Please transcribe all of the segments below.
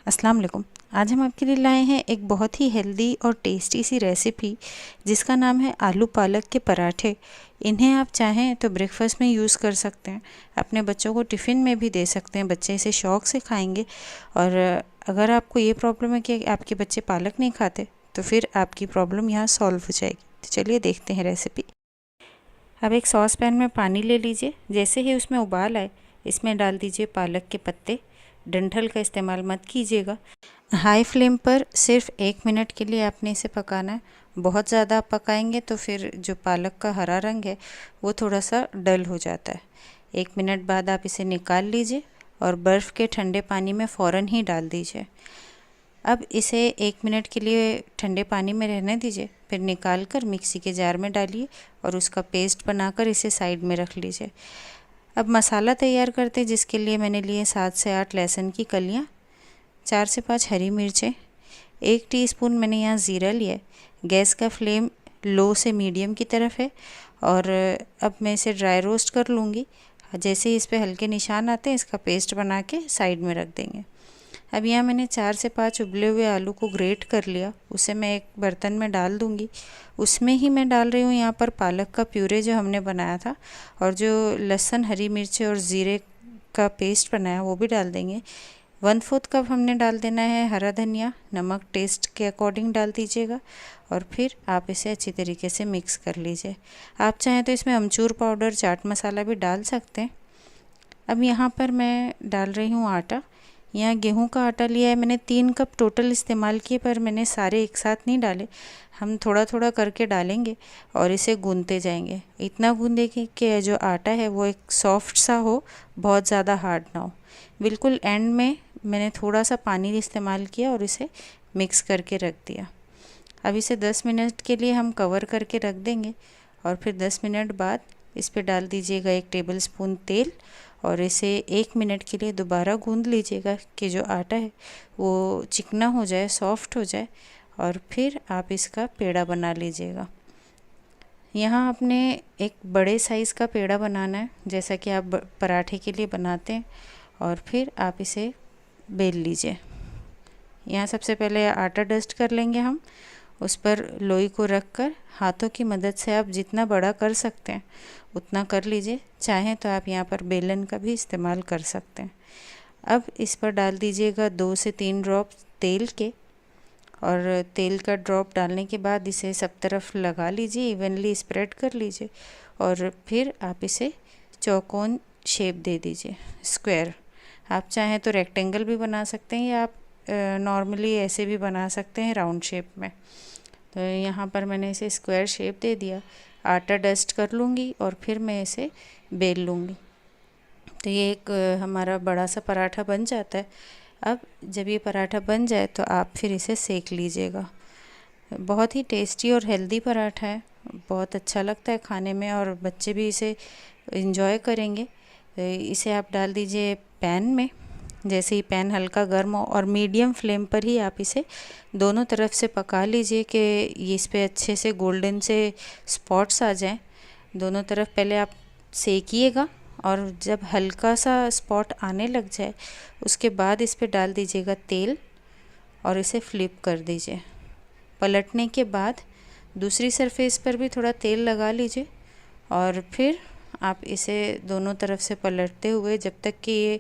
अस्सलाम वालेकुम। आज हम आपके लिए लाए हैं एक बहुत ही हेल्दी और टेस्टी सी रेसिपी जिसका नाम है आलू पालक के पराठे। इन्हें आप चाहें तो ब्रेकफास्ट में यूज़ कर सकते हैं, अपने बच्चों को टिफ़िन में भी दे सकते हैं, बच्चे इसे शौक़ से खाएंगे। और अगर आपको ये प्रॉब्लम है कि आपके बच्चे पालक नहीं खाते तो फिर आपकी प्रॉब्लम यहाँ सॉल्व हो जाएगी। तो चलिए देखते हैं रेसिपी। अब एक सॉस पैन में पानी ले लीजिए। जैसे ही उसमें उबाल आए इसमें डाल दीजिए पालक के पत्ते। डंठल का इस्तेमाल मत कीजिएगा। हाई फ्लेम पर सिर्फ 1 मिनट के लिए आपने इसे पकाना है। बहुत ज़्यादा आप पकाएंगे तो फिर जो पालक का हरा रंग है वो थोड़ा सा डल हो जाता है। 1 मिनट बाद आप इसे निकाल लीजिए और बर्फ़ के ठंडे पानी में फ़ौरन ही डाल दीजिए। अब इसे 1 मिनट के लिए ठंडे पानी में रहने दीजिए, फिर निकाल कर मिक्सी के जार में डालिए और उसका पेस्ट बनाकर इसे साइड में रख लीजिए। अब मसाला तैयार करते हैं, जिसके लिए मैंने लिए 7 से 8 लहसुन की कलियाँ, 4 से 5 हरी मिर्चें, 1 टीस्पून मैंने यहाँ ज़ीरा लिया है। गैस का फ्लेम लो से मीडियम की तरफ है और अब मैं इसे ड्राई रोस्ट कर लूँगी। जैसे ही इस पे हल्के निशान आते हैं इसका पेस्ट बना के साइड में रख देंगे। अब यहाँ मैंने 4 से 5 उबले हुए आलू को ग्रेट कर लिया, उसे मैं एक बर्तन में डाल दूँगी। उसमें ही मैं डाल रही हूँ यहाँ पर पालक का प्यूरे जो हमने बनाया था, और जो लहसुन, हरी मिर्ची और ज़ीरे का पेस्ट बनाया वो भी डाल देंगे। 1/4 कप हमने डाल देना है हरा धनिया। नमक टेस्ट के अकॉर्डिंग डाल दीजिएगा और फिर आप इसे अच्छी तरीके से मिक्स कर लीजिए। आप चाहें तो इसमें अमचूर पाउडर, चाट मसाला भी डाल सकते हैं। अब यहाँ पर मैं डाल रही हूँ आटा। यहाँ गेहूं का आटा लिया है मैंने, 3 कप टोटल इस्तेमाल किए, पर मैंने सारे एक साथ नहीं डाले। हम थोड़ा थोड़ा करके डालेंगे और इसे गूंदते जाएंगे। इतना गूंदेंगे कि जो आटा है वो एक सॉफ्ट सा हो, बहुत ज़्यादा हार्ड ना हो। बिल्कुल एंड में मैंने थोड़ा सा पानी इस्तेमाल किया और इसे मिक्स करके रख दिया। अब इसे 10 मिनट के लिए हम कवर करके रख देंगे और फिर 10 मिनट बाद इस पर डाल दीजिएगा 1 टेबलस्पून तेल और इसे 1 मिनट के लिए दोबारा गूंद लीजिएगा कि जो आटा है वो चिकना हो जाए, सॉफ्ट हो जाए, और फिर आप इसका पेड़ा बना लीजिएगा। यहाँ आपने एक बड़े साइज़ का पेड़ा बनाना है, जैसा कि आप पराठे के लिए बनाते हैं, और फिर आप इसे बेल लीजिए। यहाँ सबसे पहले आटा डस्ट कर लेंगे हम। उस पर लोई को रख कर हाथों की मदद से आप जितना बड़ा कर सकते हैं उतना कर लीजिए। चाहें तो आप यहाँ पर बेलन का भी इस्तेमाल कर सकते हैं। अब इस पर डाल दीजिएगा 2 से 3 ड्रॉप तेल के, और तेल का ड्रॉप डालने के बाद इसे सब तरफ लगा लीजिए, इवनली स्प्रेड कर लीजिए, और फिर आप इसे चौकोन शेप दे दीजिए, स्क्वायर। आप चाहें तो रेक्टेंगल भी बना सकते हैं या आप नॉर्मली ऐसे भी बना सकते हैं राउंड शेप में। तो यहाँ पर मैंने इसे स्क्वायर शेप दे दिया। आटा डस्ट कर लूँगी और फिर मैं इसे बेल लूँगी। तो ये एक हमारा बड़ा सा पराठा बन जाता है। अब जब ये पराठा बन जाए तो आप फिर इसे सेक लीजिएगा। बहुत ही टेस्टी और हेल्दी पराठा है, बहुत अच्छा लगता है खाने में और बच्चे भी इसे इंजॉय करेंगे। इसे आप डाल दीजिए पैन में। जैसे ही पैन हल्का गर्म हो और मीडियम फ्लेम पर ही आप इसे दोनों तरफ से पका लीजिए कि ये इस पे अच्छे से गोल्डन से स्पॉट्स आ जाएं। दोनों तरफ पहले आप सेकिएगा और जब हल्का सा स्पॉट आने लग जाए उसके बाद इस पे डाल दीजिएगा तेल और इसे फ्लिप कर दीजिए। पलटने के बाद दूसरी सरफेस पर भी थोड़ा तेल लगा लीजिए और फिर आप इसे दोनों तरफ से पलटते हुए जब तक कि ये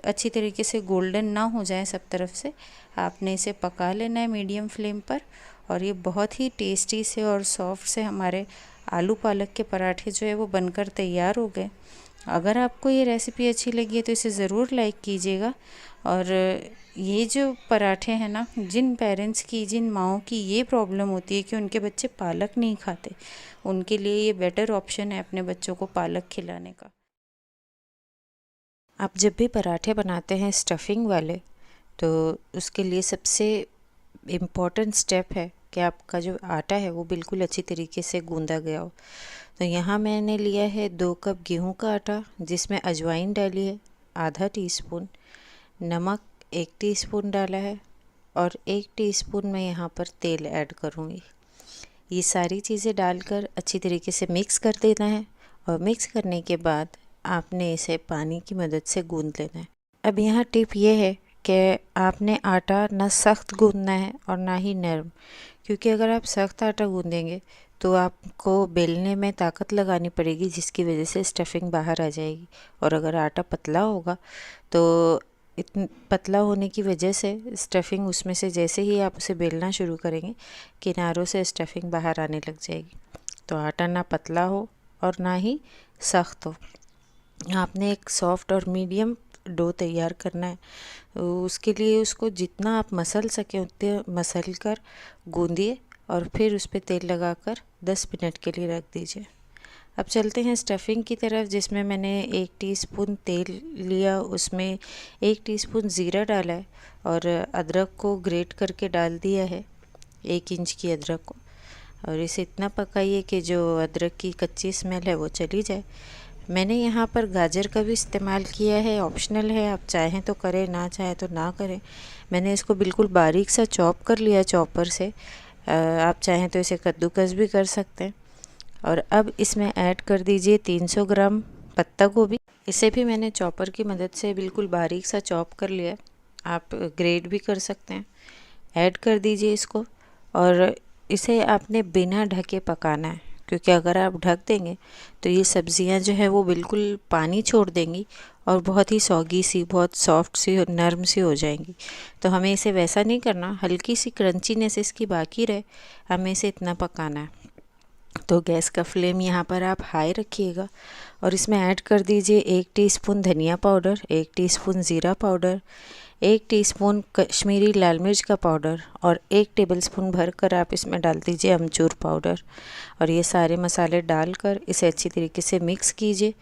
अच्छी तरीके से गोल्डन ना हो जाए सब तरफ से, आपने इसे पका लेना है मीडियम फ्लेम पर। और ये बहुत ही टेस्टी से और सॉफ्ट से हमारे आलू पालक के पराठे जो है वो बनकर तैयार हो गए। अगर आपको ये रेसिपी अच्छी लगी है तो इसे ज़रूर लाइक कीजिएगा। और ये जो पराठे हैं ना, जिन पेरेंट्स की, जिन माओं की ये प्रॉब्लम होती है कि उनके बच्चे पालक नहीं खाते, उनके लिए ये बेटर ऑप्शन है अपने बच्चों को पालक खिलाने का। आप जब भी पराठे बनाते हैं स्टफिंग वाले, तो उसके लिए सबसे इम्पॉर्टेंट स्टेप है कि आपका जो आटा है वो बिल्कुल अच्छी तरीके से गूंदा गया हो। तो यहाँ मैंने लिया है 2 कप गेहूं का आटा, जिसमें अजवाइन डाली है आधा टीस्पून, नमक 1 टीस्पून डाला है और 1 टीस्पून मैं यहाँ पर तेल ऐड करूँगी। ये सारी चीज़ें डालकर अच्छी तरीके से मिक्स कर देना है और मिक्स करने के बाद आपने इसे पानी की मदद से गूंद लेना है। अब यहाँ टिप ये है कि आपने आटा ना सख्त गूंदना है और ना ही नरम, क्योंकि अगर आप सख्त आटा गूंदेंगे तो आपको बेलने में ताकत लगानी पड़ेगी, जिसकी वजह से स्टफिंग बाहर आ जाएगी। और अगर आटा पतला होगा तो इतन पतला होने की वजह से स्टफिंग उसमें से जैसे ही आप उसे बेलना शुरू करेंगे किनारों से स्टफिंग बाहर आने लग जाएगी। तो आटा ना पतला हो और ना ही सख्त हो। आपने एक सॉफ्ट और मीडियम डो तैयार करना है। उसके लिए उसको जितना आप मसल सकें उतने मसल कर गूंदिए और फिर उस पर तेल लगाकर 10 मिनट के लिए रख दीजिए। अब चलते हैं स्टफिंग की तरफ, जिसमें मैंने 1 टीस्पून तेल लिया, उसमें 1 टीस्पून ज़ीरा डाला है और अदरक को ग्रेट करके डाल दिया है, 1 इंच की अदरक को। और इसे इतना पकाइए कि जो अदरक की कच्ची स्मेल है वो चली जाए। मैंने यहाँ पर गाजर का भी इस्तेमाल किया है, ऑप्शनल है, आप चाहें तो करें, ना चाहें तो ना करें। मैंने इसको बिल्कुल बारीक सा चॉप कर लिया चॉपर से, आप चाहें तो इसे कद्दूकस भी कर सकते हैं। और अब इसमें ऐड कर दीजिए 300 ग्राम पत्ता गोभी। इसे भी मैंने चॉपर की मदद से बिल्कुल बारीक सा चॉप कर लिया, आप ग्रेट भी कर सकते हैं। ऐड कर दीजिए इसको और इसे आपने बिना ढके पकाना है, क्योंकि अगर आप ढक देंगे तो ये सब्जियां जो है वो बिल्कुल पानी छोड़ देंगी और बहुत ही सॉगी सी, बहुत सॉफ्ट सी और नरम सी हो जाएंगी। तो हमें इसे वैसा नहीं करना, हल्की सी क्रंचीनेस इसकी बाकी रहे, हमें इसे इतना पकाना है। तो गैस का फ्लेम यहाँ पर आप हाई रखिएगा और इसमें ऐड कर दीजिए 1 टीस्पून धनिया पाउडर, 1 टीस्पून ज़ीरा पाउडर, 1 टीस्पून कश्मीरी लाल मिर्च का पाउडर और 1 टेबलस्पून भरकर आप इसमें डाल दीजिए अमचूर पाउडर। और ये सारे मसाले डालकर इसे अच्छी तरीके से मिक्स कीजिए।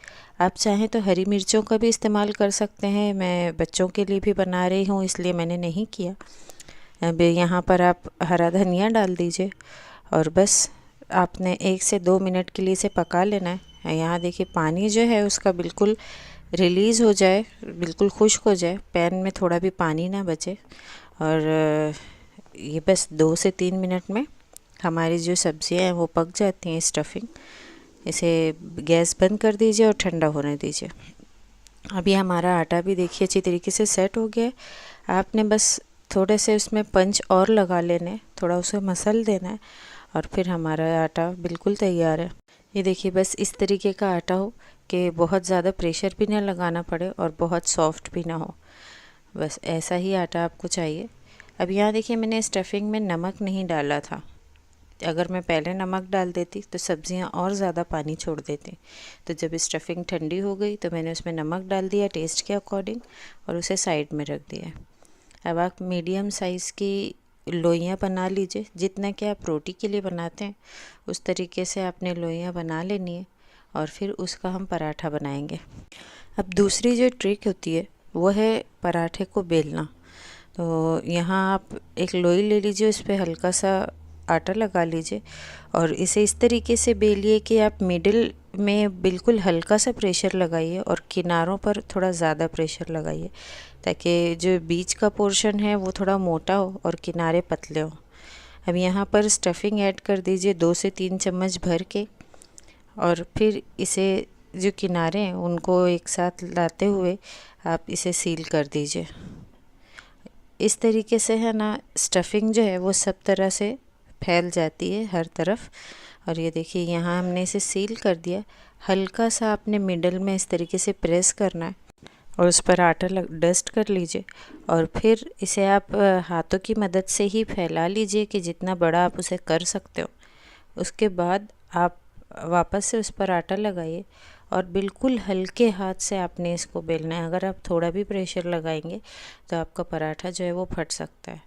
आप चाहें तो हरी मिर्चों का भी इस्तेमाल कर सकते हैं, मैं बच्चों के लिए भी बना रही हूँ इसलिए मैंने नहीं किया। अब यहाँ पर आप हरा धनिया डाल दीजिए और बस आपने 1 से 2 मिनट के लिए इसे पका लेना है। यहाँ देखिए पानी जो है उसका बिल्कुल रिलीज़ हो जाए, बिल्कुल खुश्क हो जाए, पैन में थोड़ा भी पानी ना बचे। और ये बस 2 से 3 मिनट में हमारी जो सब्जियां हैं वो पक जाती हैं, स्टफिंग। इसे गैस बंद कर दीजिए और ठंडा होने दीजिए। अभी हमारा आटा भी देखिए अच्छी तरीके से सेट हो गया है। आपने बस थोड़े से उसमें पंच और लगा लेने, थोड़ा उसे मसल देना है और फिर हमारा आटा बिल्कुल तैयार है। ये देखिए बस इस तरीके का आटा हो कि बहुत ज़्यादा प्रेशर भी ना लगाना पड़े और बहुत सॉफ्ट भी ना हो, बस ऐसा ही आटा आपको चाहिए। अब यहाँ देखिए मैंने स्टफिंग में नमक नहीं डाला था, अगर मैं पहले नमक डाल देती तो सब्जियां और ज़्यादा पानी छोड़ देती। तो जब स्टफिंग ठंडी हो गई तो मैंने उसमें नमक डाल दिया टेस्ट के अकॉर्डिंग और उसे साइड में रख दिया। अब आप मीडियम साइज़ की लोइयाँ बना लीजिए, जितना कि आप रोटी के लिए बनाते हैं उस तरीके से आपने लोइयाँ बना लेनी है और फिर उसका हम पराठा बनाएंगे। अब दूसरी जो ट्रिक होती है वो है पराठे को बेलना। तो यहाँ आप एक लोई ले लीजिए, उस पर हल्का सा आटा लगा लीजिए और इसे इस तरीके से बेलिए कि आप मिडिल में बिल्कुल हल्का सा प्रेशर लगाइए और किनारों पर थोड़ा ज़्यादा प्रेशर लगाइए, ताकि जो बीच का पोर्शन है वो थोड़ा मोटा हो और किनारे पतले हो। अब यहाँ पर स्टफिंग ऐड कर दीजिए 2 से 3 चम्मच भर के और फिर इसे जो किनारे हैं उनको एक साथ लाते हुए आप इसे सील कर दीजिए। इस तरीके से है ना स्टफिंग जो है वो सब तरह से फैल जाती है हर तरफ। और ये देखिए यहाँ हमने इसे सील कर दिया। हल्का सा आपने मिडल में इस तरीके से प्रेस करना है और उस पर आटा डस्ट कर लीजिए और फिर इसे आप हाथों की मदद से ही फैला लीजिए कि जितना बड़ा आप उसे कर सकते हो। उसके बाद आप वापस से उस पर आटा लगाइए और बिल्कुल हल्के हाथ से आपने इसको बेलना है। अगर आप थोड़ा भी प्रेशर लगाएंगे तो आपका पराठा जो है वो फट सकता है।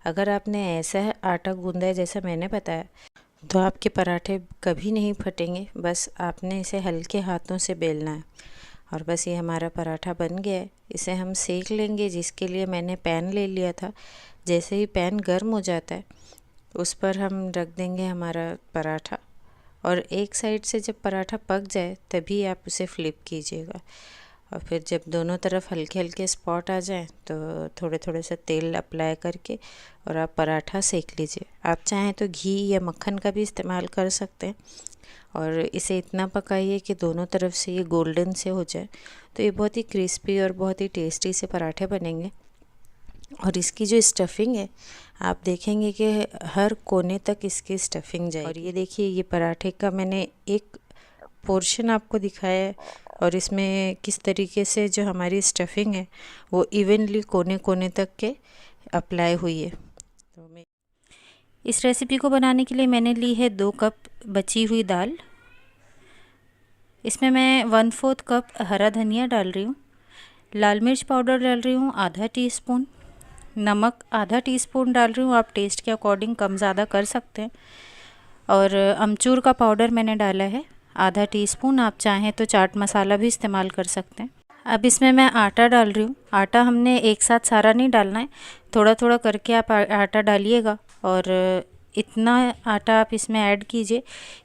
अगर आपने ऐसा आटा गूंदा है जैसा मैंने बताया तो आपके पराठे कभी नहीं फटेंगे, बस आपने इसे हल्के हाथों से बेलना है। और बस ये हमारा पराठा बन गया है, इसे हम सेक लेंगे, जिसके लिए मैंने पैन ले लिया था। जैसे ही पैन गर्म हो जाता है उस पर हम रख देंगे हमारा पराठा और एक साइड से जब पराठा पक जाए तभी आप उसे फ्लिप कीजिएगा। और फिर जब दोनों तरफ हल्के हल्के स्पॉट आ जाएं तो थोड़े थोड़े से तेल अप्लाई करके और आप पराठा सेक लीजिए। आप चाहें तो घी या मक्खन का भी इस्तेमाल कर सकते हैं और इसे इतना पकाइए कि दोनों तरफ से ये गोल्डन से हो जाए। तो ये बहुत ही क्रिस्पी और बहुत ही टेस्टी से पराठे बनेंगे। और इसकी जो स्टफिंग है आप देखेंगे कि हर कोने तक इसकी स्टफिंग जाएगी। और ये देखिए, ये पराठे का मैंने एक पोर्शन आपको दिखाया है और इसमें किस तरीके से जो हमारी स्टफिंग है वो इवनली कोने कोने तक के अप्लाई हुई है। तो मैं इस रेसिपी को बनाने के लिए मैंने ली है 2 कप बची हुई दाल। इसमें मैं 1/4 कप हरा धनिया डाल रही हूँ। लाल मिर्च पाउडर डाल रही हूँ आधा टीस्पून। नमक आधा टीस्पून डाल रही हूँ, आप टेस्ट के अकॉर्डिंग कम ज़्यादा कर सकते हैं। और अमचूर का पाउडर मैंने डाला है आधा टीस्पून, आप चाहें तो चाट मसाला भी इस्तेमाल कर सकते हैं। अब इसमें मैं आटा डाल रही हूँ। आटा हमने एक साथ सारा नहीं डालना है, थोड़ा थोड़ा करके आप आटा डालिएगा। और इतना आटा आप इसमें ऐड कीजिए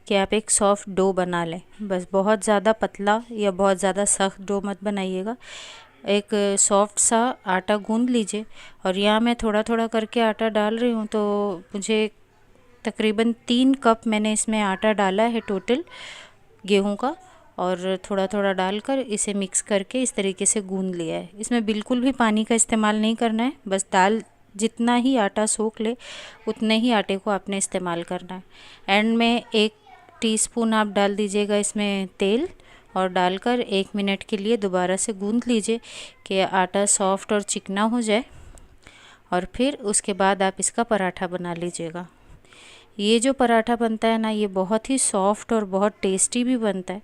कि आप एक सॉफ्ट डो बना लें। बस बहुत ज़्यादा पतला या बहुत ज़्यादा सख्त डो मत बनाइएगा, एक सॉफ्ट सा आटा गूंद लीजिए। और यहाँ मैं थोड़ा थोड़ा करके आटा डाल रही हूँ, तो मुझे तकरीबन 3 कप मैंने इसमें आटा डाला है टोटल गेहूं का। और थोड़ा थोड़ा डालकर इसे मिक्स करके इस तरीके से गूंद लिया है। इसमें बिल्कुल भी पानी का इस्तेमाल नहीं करना है, बस दाल जितना ही आटा सोख ले उतने ही आटे को आपने इस्तेमाल करना है। एंड में 1 टीस्पून आप डाल दीजिएगा इसमें तेल और डालकर 1 मिनट के लिए दोबारा से गूंद लीजिए कि आटा सॉफ्ट और चिकना हो जाए। और फिर उसके बाद आप इसका पराठा बना लीजिएगा। ये जो पराठा बनता है ना, ये बहुत ही सॉफ्ट और बहुत टेस्टी भी बनता है।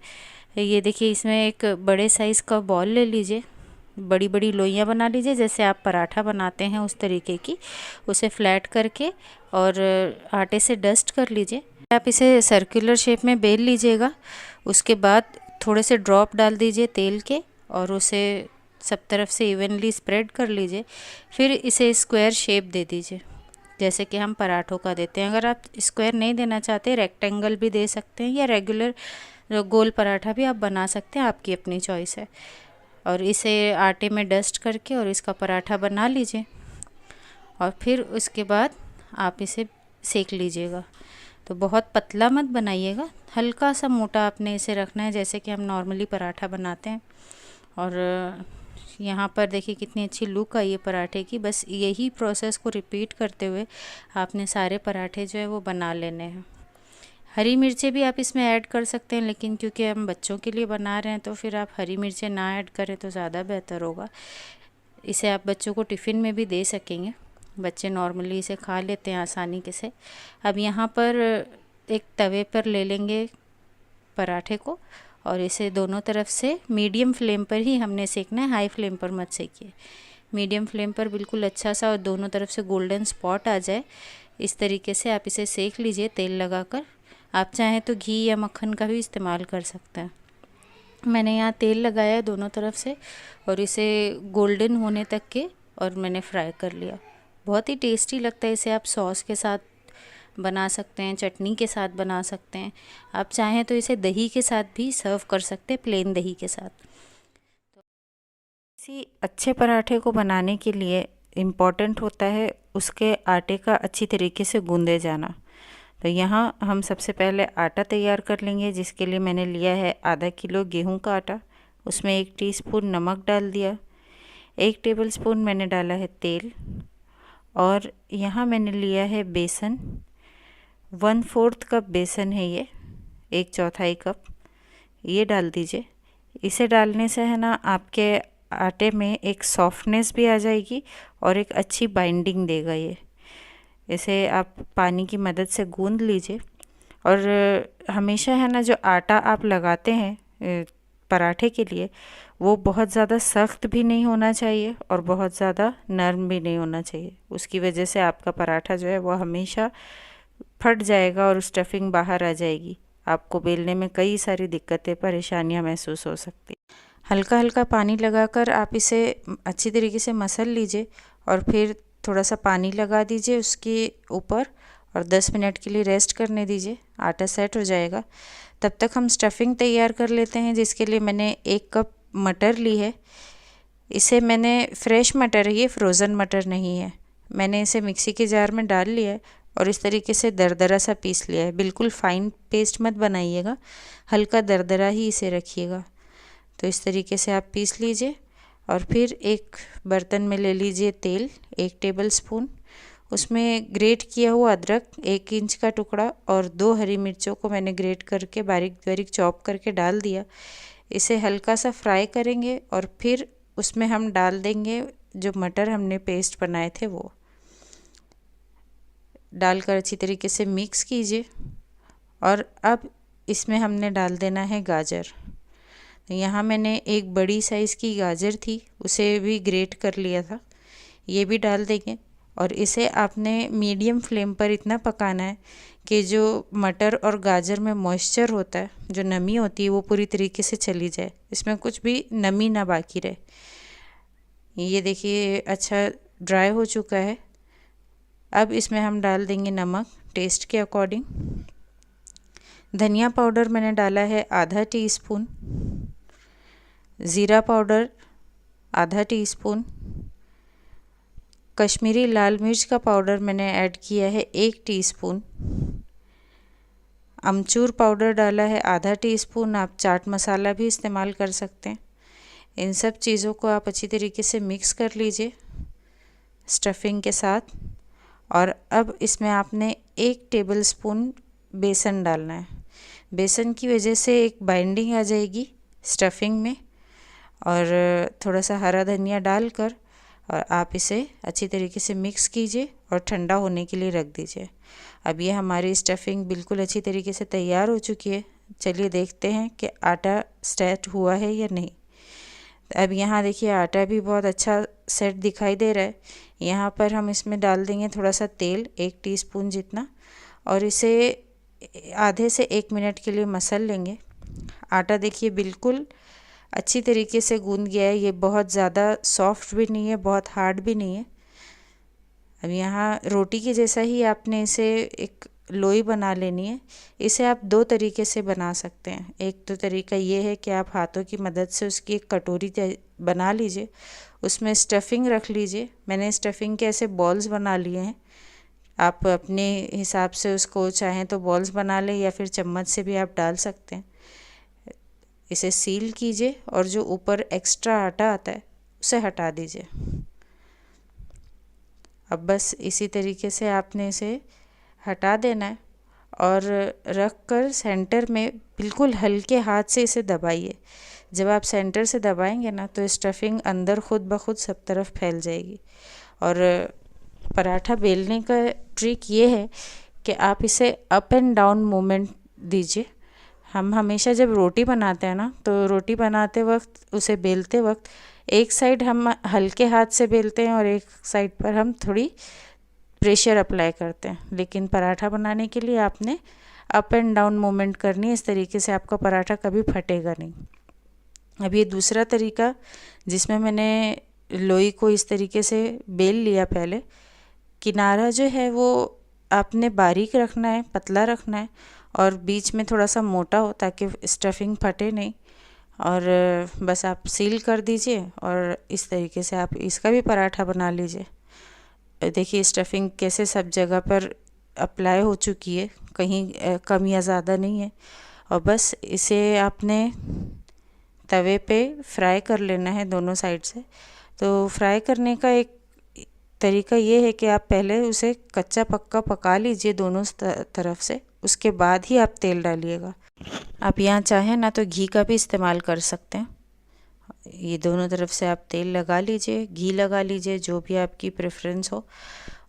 ये देखिए, इसमें एक बड़े साइज़ का बॉल ले लीजिए, बड़ी बड़ी लोइयाँ बना लीजिए जैसे आप पराठा बनाते हैं उस तरीके की, उसे फ्लैट करके और आटे से डस्ट कर लीजिए। आप इसे सर्कुलर शेप में बेल लीजिएगा। उसके बाद थोड़े से ड्रॉप डाल दीजिए तेल के और उसे सब तरफ से इवनली स्प्रेड कर लीजिए। फिर इसे स्क्वायर शेप दे दीजिए जैसे कि हम पराठों का देते हैं। अगर आप स्क्वायर नहीं देना चाहते, रेक्टेंगल भी दे सकते हैं या रेगुलर गोल पराठा भी आप बना सकते हैं, आपकी अपनी चॉइस है। और इसे आटे में डस्ट करके और इसका पराठा बना लीजिए और फिर उसके बाद आप इसे सेक लीजिएगा। तो बहुत पतला मत बनाइएगा, हल्का सा मोटा आपने इसे रखना है जैसे कि हम नॉर्मली पराठा बनाते हैं। और यहाँ पर देखिए कितनी अच्छी लुक आई है पराठे की। बस यही प्रोसेस को रिपीट करते हुए आपने सारे पराठे जो है वो बना लेने हैं। हरी मिर्चें भी आप इसमें ऐड कर सकते हैं, लेकिन क्योंकि हम बच्चों के लिए बना रहे हैं तो फिर आप हरी मिर्चें ना ऐड करें तो ज़्यादा बेहतर होगा। इसे आप बच्चों को टिफ़िन में भी दे सकेंगे, बच्चे नॉर्मली इसे खा लेते हैं आसानी के से। अब यहाँ पर एक तवे पर ले लेंगे पराठे को और इसे दोनों तरफ से मीडियम फ्लेम पर ही हमने सेकना है, हाई फ्लेम पर मत सेकिए। मीडियम फ्लेम पर बिल्कुल अच्छा सा और दोनों तरफ से गोल्डन स्पॉट आ जाए, इस तरीके से आप इसे सेक लीजिए तेल लगाकर। आप चाहें तो घी या मक्खन का भी इस्तेमाल कर सकते हैं। मैंने यहाँ तेल लगाया है दोनों तरफ से और इसे गोल्डन होने तक के और मैंने फ्राई कर लिया। बहुत ही टेस्टी लगता है। इसे आप सॉस के साथ बना सकते हैं, चटनी के साथ बना सकते हैं, आप चाहें तो इसे दही के साथ भी सर्व कर सकते हैं, प्लेन दही के साथ। किसी अच्छे पराठे को बनाने के लिए इम्पॉर्टेंट होता है उसके आटे का अच्छी तरीके से गूंदे जाना। तो यहाँ हम सबसे पहले आटा तैयार कर लेंगे, जिसके लिए मैंने लिया है आधा किलो गेहूं का आटा। उसमें 1 टीस्पून नमक डाल दिया, 1 टेबलस्पून मैंने डाला है तेल और यहाँ मैंने लिया है बेसन। 1/4 कप बेसन है ये, 1/4 कप ये डाल दीजिए। इसे डालने से है ना आपके आटे में एक सॉफ्टनेस भी आ जाएगी और एक अच्छी बाइंडिंग देगा ये। इसे आप पानी की मदद से गूंद लीजिए। और हमेशा है ना जो आटा आप लगाते हैं पराठे के लिए, वो बहुत ज़्यादा सख्त भी नहीं होना चाहिए और बहुत ज़्यादा नरम भी नहीं होना चाहिए। उसकी वजह से आपका पराठा जो है वो हमेशा फट जाएगा और स्टफिंग बाहर आ जाएगी। आपको बेलने में कई सारी दिक्कतें, परेशानियां महसूस हो सकती। हल्का हल्का पानी लगाकर आप इसे अच्छी तरीके से मसल लीजिए और फिर थोड़ा सा पानी लगा दीजिए उसके ऊपर और 10 मिनट के लिए रेस्ट करने दीजिए, आटा सेट हो जाएगा। तब तक हम स्टफिंग तैयार कर लेते हैं, जिसके लिए मैंने 1 कप मटर ली है। इसे मैंने फ्रेश मटर है, ये फ्रोज़न मटर नहीं है। मैंने इसे मिक्सी के जार में डाल लिया है और इस तरीके से दरदरा सा पीस लिया है। बिल्कुल फ़ाइन पेस्ट मत बनाइएगा, हल्का दरदरा ही इसे रखिएगा। तो इस तरीके से आप पीस लीजिए और फिर एक बर्तन में ले लीजिए तेल 1 टेबल स्पून, उसमें ग्रेट किया हुआ अदरक 1 इंच का टुकड़ा और 2 हरी मिर्चों को मैंने ग्रेट करके बारीक बारीक चॉप करके डाल दिया। इसे हल्का सा फ्राई करेंगे और फिर उसमें हम डाल देंगे जो मटर हमने पेस्ट बनाए थे वो डालकर अच्छी तरीके से मिक्स कीजिए। और अब इसमें हमने डाल देना है गाजर। तो यहाँ मैंने एक बड़ी साइज़ की गाजर थी, उसे भी ग्रेट कर लिया था, ये भी डाल देंगे। और इसे आपने मीडियम फ्लेम पर इतना पकाना है कि जो मटर और गाजर में मॉइस्चर होता है, जो नमी होती है, वो पूरी तरीके से चली जाए, इसमें कुछ भी नमी ना बाकी रहे। ये देखिए अच्छा ड्राई हो चुका है। अब इसमें हम डाल देंगे नमक टेस्ट के अकॉर्डिंग। धनिया पाउडर मैंने डाला है आधा टीस्पून, ज़ीरा पाउडर आधा टीस्पून, कश्मीरी लाल मिर्च का पाउडर मैंने ऐड किया है 1 टीस्पून, अमचूर पाउडर डाला है आधा टीस्पून, आप चाट मसाला भी इस्तेमाल कर सकते हैं। इन सब चीज़ों को आप अच्छी तरीके से मिक्स कर लीजिए स्टफिंग के साथ। और अब इसमें आपने 1 टेबल स्पून बेसन डालना है। बेसन की वजह से एक बाइंडिंग आ जाएगी स्टफिंग में। और थोड़ा सा हरा धनिया डालकर और आप इसे अच्छी तरीके से मिक्स कीजिए और ठंडा होने के लिए रख दीजिए। अब ये हमारी स्टफिंग बिल्कुल अच्छी तरीके से तैयार हो चुकी है। चलिए देखते हैं कि आटा सेट हुआ है या नहीं। अब यहाँ देखिए आटा भी बहुत अच्छा सेट दिखाई दे रहा है। यहाँ पर हम इसमें डाल देंगे थोड़ा सा तेल 1 टीस्पून जितना और इसे आधे से 1 मिनट के लिए मसल लेंगे। आटा देखिए बिल्कुल अच्छी तरीके से गूंद गया है, ये बहुत ज़्यादा सॉफ्ट भी नहीं है, बहुत हार्ड भी नहीं है। अब यहाँ रोटी के जैसा ही आपने इसे एक लोई बना लेनी है। इसे आप 2 तरीके से बना सकते हैं। एक तो तरीका ये है कि आप हाथों की मदद से उसकी एक कटोरी बना लीजिए, उसमें स्टफिंग रख लीजिए। मैंने स्टफिंग के ऐसे बॉल्स बना लिए हैं, आप अपने हिसाब से उसको चाहें तो बॉल्स बना लें या फिर चम्मच से भी आप डाल सकते हैं। इसे सील कीजिए और जो ऊपर एक्स्ट्रा आटा आता है उसे हटा दीजिए। अब बस इसी तरीके से आपने इसे हटा देना है और रख कर सेंटर में बिल्कुल हल्के हाथ से इसे दबाइए। जब आप सेंटर से दबाएंगे ना तो स्टफिंग अंदर खुद ब खुद सब तरफ फैल जाएगी। और पराठा बेलने का ट्रिक ये है कि आप इसे अप एंड डाउन मूवमेंट दीजिए। हम हमेशा जब रोटी बनाते हैं ना तो रोटी बनाते वक्त उसे बेलते वक्त एक साइड हम हल्के हाथ से बेलते हैं और एक साइड पर हम थोड़ी प्रेशर अप्लाई करते हैं, लेकिन पराठा बनाने के लिए आपने अप एंड डाउन मूवमेंट करनी है। इस तरीके से आपका पराठा कभी फटेगा नहीं। अब ये दूसरा तरीका जिसमें मैंने लोई को इस तरीके से बेल लिया, पहले किनारा जो है वो आपने बारीक रखना है, पतला रखना है और बीच में थोड़ा सा मोटा हो ताकि स्टफिंग फटे नहीं। और बस आप सील कर दीजिए और इस तरीके से आप इसका भी पराठा बना लीजिए। देखिए स्टफिंग कैसे सब जगह पर अप्लाई हो चुकी है, कहीं कम या ज़्यादा नहीं है। और बस इसे आपने तवे पे फ्राई कर लेना है दोनों साइड से। तो फ्राई करने का एक तरीका ये है कि आप पहले उसे कच्चा पक्का पका लीजिए दोनों तरफ से, उसके बाद ही आप तेल डालिएगा। आप यहाँ चाहें ना तो घी का भी इस्तेमाल कर सकते हैं। ये दोनों तरफ से आप तेल लगा लीजिए, घी लगा लीजिए, जो भी आपकी प्रेफरेंस हो,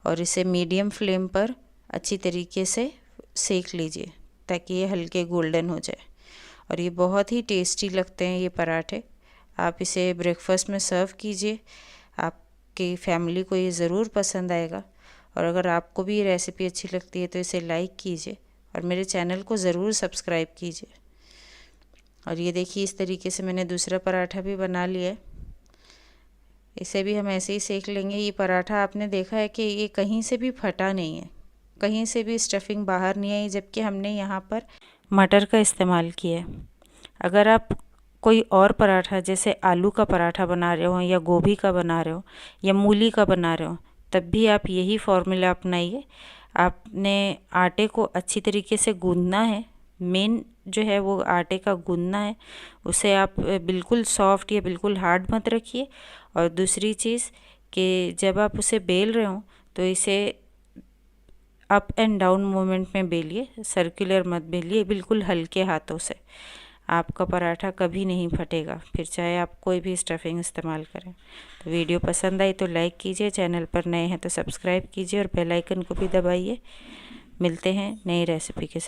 और इसे मीडियम फ्लेम पर अच्छी तरीके से सेक लीजिए ताकि ये हल्के गोल्डन हो जाए। और ये बहुत ही टेस्टी लगते हैं ये पराठे। आप इसे ब्रेकफास्ट में सर्व कीजिए, आपकी फैमिली को ये ज़रूर पसंद आएगा। और अगर आपको भी ये रेसिपी अच्छी लगती है तो इसे लाइक कीजिए और मेरे चैनल को ज़रूर सब्सक्राइब कीजिए। और ये देखिए इस तरीके से मैंने दूसरा पराठा भी बना लिया है, इसे भी हम ऐसे ही सेक लेंगे। ये पराठा आपने देखा है कि ये कहीं से भी फटा नहीं है, कहीं से भी स्टफिंग बाहर नहीं आई, जबकि हमने यहाँ पर मटर का इस्तेमाल किया है। अगर आप कोई और पराठा जैसे आलू का पराठा बना रहे हो या गोभी का बना रहे हो या मूली का बना रहे हो, तब भी आप यही फॉर्मूला अपनाइए। आपने आटे को अच्छी तरीके से गूंदना है। मेन जो है वो आटे का गूंदना है, उसे आप बिल्कुल सॉफ्ट या बिल्कुल हार्ड मत रखिए। और दूसरी चीज़ कि जब आप उसे बेल रहे हो तो इसे अप एंड डाउन मूवमेंट में बेलिए, सर्कुलर मत बेलिए, बिल्कुल हल्के हाथों से। आपका पराठा कभी नहीं फटेगा, फिर चाहे आप कोई भी स्टफिंग इस्तेमाल करें। तो वीडियो पसंद आई तो लाइक कीजिए, चैनल पर नए हैं तो सब्सक्राइब कीजिए और बेल आइकन को भी दबाइए। मिलते हैं नई रेसिपी के साथ।